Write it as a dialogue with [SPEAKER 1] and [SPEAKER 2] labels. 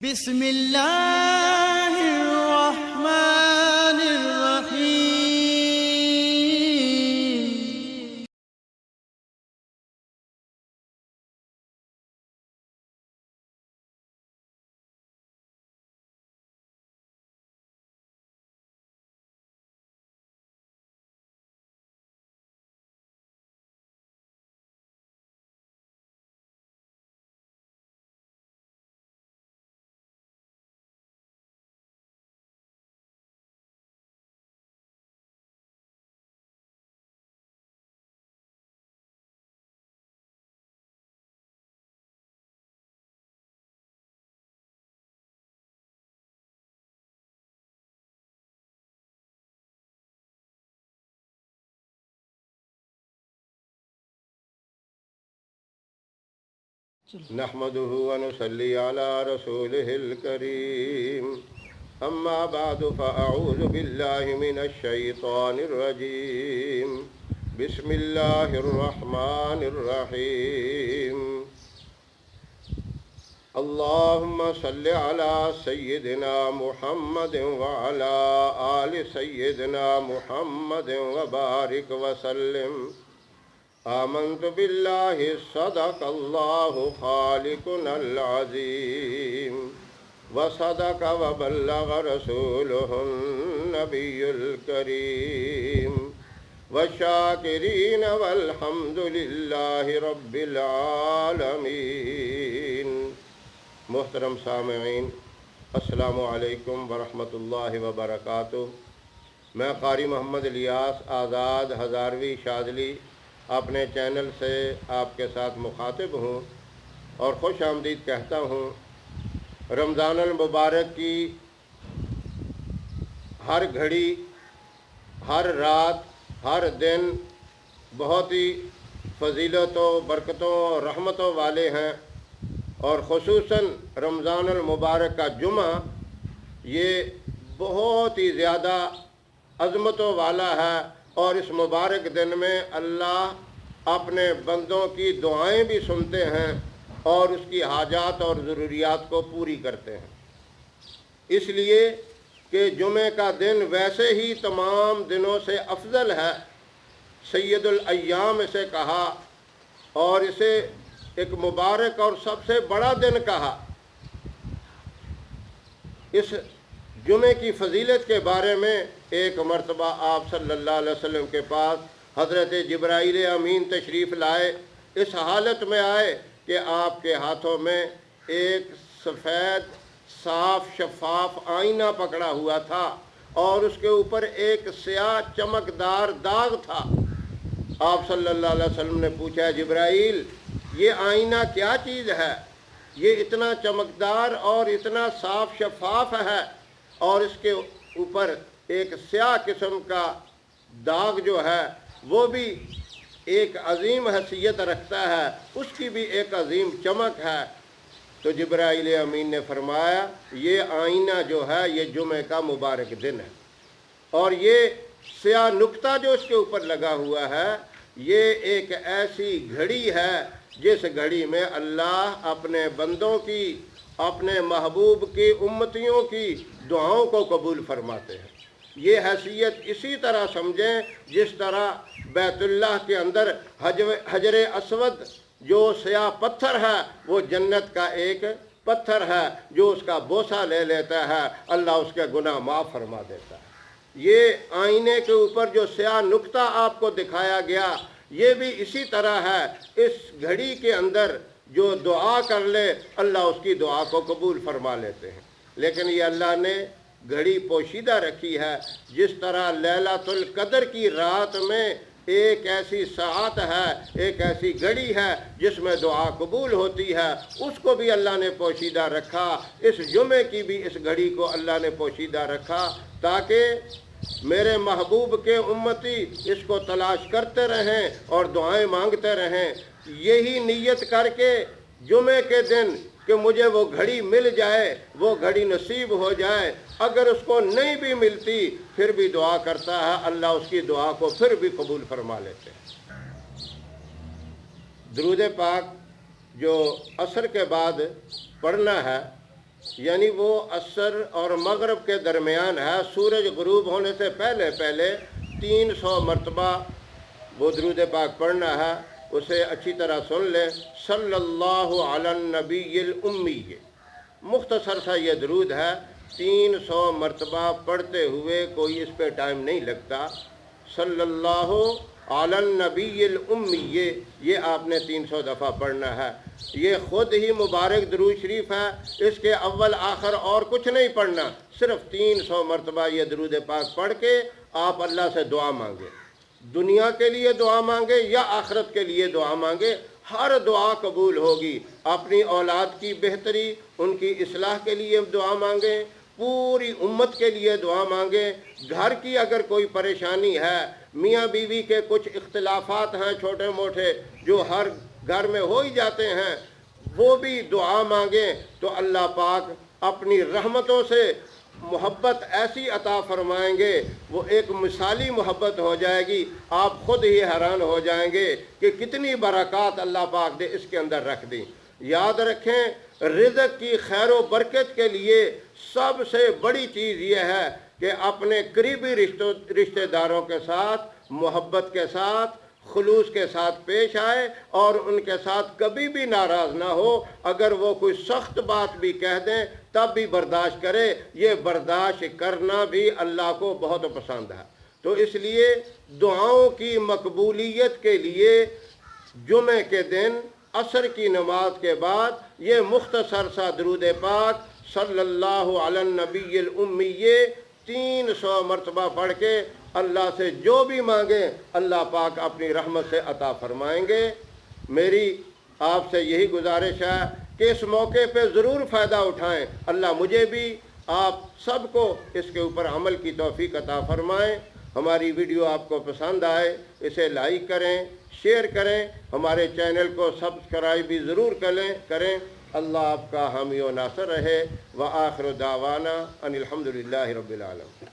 [SPEAKER 1] بسم اللہ الرحمن الرحیم۔
[SPEAKER 2] نحمده ونصلي على رسوله الكريم أما بعد فأعوذ بالله من الشيطان الرجيم بسم الله الرحمن الرحيم اللهم صل على سيدنا محمد وعلى آل سيدنا محمد وبارك وسلم آمنت بالله صدق الله خالقنا العظيم وصدق وبلغ رسوله النبي الكريم والشاكرين والحمد لله رب العالمين۔ محترم سامعین، السلام علیکم ورحمۃ اللہ وبرکاتہ۔ میں قاری محمد الیاس آزاد ہزاروی شاذلی اپنے چینل سے آپ کے ساتھ مخاطب ہوں اور خوش آمدید کہتا ہوں۔ رمضان المبارک کی ہر گھڑی، ہر رات، ہر دن بہت ہی فضیلتوں، برکتوں اور رحمتوں والے ہیں، اور خصوصاً رمضان المبارک کا جمعہ یہ بہت ہی زیادہ عظمتوں والا ہے، اور اس مبارک دن میں اللہ اپنے بندوں کی دعائیں بھی سنتے ہیں اور اس کی حاجات اور ضروریات کو پوری کرتے ہیں۔ اس لیے کہ جمعہ کا دن ویسے ہی تمام دنوں سے افضل ہے، سید الایام اسے کہا، اور اسے ایک مبارک اور سب سے بڑا دن کہا۔ اس جمعے کی فضیلت کے بارے میں ایک مرتبہ آپ صلی اللہ علیہ وسلم کے پاس حضرت جبرائیل امین تشریف لائے۔ اس حالت میں آئے کہ آپ کے ہاتھوں میں ایک سفید صاف شفاف آئینہ پکڑا ہوا تھا، اور اس کے اوپر ایک سیاہ چمکدار داغ تھا۔ آپ صلی اللہ علیہ وسلم نے پوچھا، جبرائیل یہ آئینہ کیا چیز ہے؟ یہ اتنا چمکدار اور اتنا صاف شفاف ہے، اور اس کے اوپر ایک سیاہ قسم کا داغ جو ہے وہ بھی ایک عظیم حیثیت رکھتا ہے، اس کی بھی ایک عظیم چمک ہے۔ تو جبرائیل امین نے فرمایا، یہ آئینہ جو ہے یہ جمعہ کا مبارک دن ہے، اور یہ سیاہ نقطہ جو اس کے اوپر لگا ہوا ہے یہ ایک ایسی گھڑی ہے جس گھڑی میں اللہ اپنے بندوں کی، اپنے محبوب کی امتیوں کی دعاؤں کو قبول فرماتے ہیں۔ یہ حیثیت اسی طرح سمجھیں جس طرح بیت اللہ کے اندر حجر اسود جو سیاہ پتھر ہے وہ جنت کا ایک پتھر ہے، جو اس کا بوسہ لے لیتا ہے اللہ اس کے گناہ معاف فرما دیتا ہے۔ یہ آئینے کے اوپر جو سیاہ نقطہ آپ کو دکھایا گیا یہ بھی اسی طرح ہے۔ اس گھڑی کے اندر جو دعا کر لے اللہ اس کی دعا کو قبول فرما لیتے ہیں۔ لیکن یہ اللہ نے گھڑی پوشیدہ رکھی ہے، جس طرح لیلۃ القدر کی رات میں ایک ایسی ساعت ہے، ایک ایسی گھڑی ہے جس میں دعا قبول ہوتی ہے، اس کو بھی اللہ نے پوشیدہ رکھا۔ اس جمعے کی بھی اس گھڑی کو اللہ نے پوشیدہ رکھا تاکہ میرے محبوب کے امتی اس کو تلاش کرتے رہیں اور دعائیں مانگتے رہیں، یہی نیت کر کے جمعے کے دن کہ مجھے وہ گھڑی مل جائے، وہ گھڑی نصیب ہو جائے۔ اگر اس کو نہیں بھی ملتی پھر بھی دعا کرتا ہے، اللہ اس کی دعا کو پھر بھی قبول فرما لیتے ہیں۔ درود پاک جو عصر کے بعد پڑھنا ہے، یعنی وہ عصر اور مغرب کے درمیان ہے، سورج غروب ہونے سے پہلے پہلے 300 مرتبہ وہ درود پاک پڑھنا ہے۔ اسے اچھی طرح سن لیں، صلی اللہ علی النبی الامی، مختصر سا یہ درود ہے، 300 مرتبہ پڑھتے ہوئے کوئی اس پہ ٹائم نہیں لگتا۔ صلی اللہ علی النبی الامی، یہ آپ نے 300 دفعہ پڑھنا ہے۔ یہ خود ہی مبارک درود شریف ہے، اس کے اول آخر اور کچھ نہیں پڑھنا، صرف 300 مرتبہ یہ درود پاک پڑھ کے آپ اللہ سے دعا مانگے، دنیا کے لیے دعا مانگے یا آخرت کے لیے دعا مانگے، ہر دعا قبول ہوگی۔ اپنی اولاد کی بہتری، ان کی اصلاح کے لیے دعا مانگیں، پوری امت کے لیے دعا مانگیں، گھر کی اگر کوئی پریشانی ہے، میاں بیوی کے کچھ اختلافات ہیں چھوٹے موٹے جو ہر گھر میں ہو ہی جاتے ہیں، وہ بھی دعا مانگیں تو اللہ پاک اپنی رحمتوں سے محبت ایسی عطا فرمائیں گے، وہ ایک مثالی محبت ہو جائے گی، آپ خود ہی حیران ہو جائیں گے کہ کتنی برکات اللہ پاک نے اس کے اندر رکھ دی۔ یاد رکھیں، رزق کی خیر و برکت کے لیے سب سے بڑی چیز یہ ہے کہ اپنے قریبی رشتہ داروں کے ساتھ محبت کے ساتھ، خلوص کے ساتھ پیش آئے اور ان کے ساتھ کبھی بھی ناراض نہ ہو۔ اگر وہ کوئی سخت بات بھی کہہ دیں تب بھی برداشت کرے، یہ برداشت کرنا بھی اللہ کو بہت پسند ہے۔ تو اس لیے دعاؤں کی مقبولیت کے لیے جمعے کے دن عصر کی نماز کے بعد یہ مختصر سا درود پاک صلی اللہ علی النبی الامی 300 مرتبہ پڑھ کے اللہ سے جو بھی مانگیں اللہ پاک اپنی رحمت سے عطا فرمائیں گے۔ میری آپ سے یہی گزارش ہے کہ اس موقع پہ ضرور فائدہ اٹھائیں، اللہ مجھے بھی آپ سب کو اس کے اوپر عمل کی توفیق عطا فرمائیں۔ ہماری ویڈیو آپ کو پسند آئے اسے لائک کریں، شیئر کریں، ہمارے چینل کو سبسکرائب بھی ضرور کریں۔ اللہ آپ کا حامی و ناصر رہے۔ وآخر دعوانا ان الحمدللہ رب العالمین۔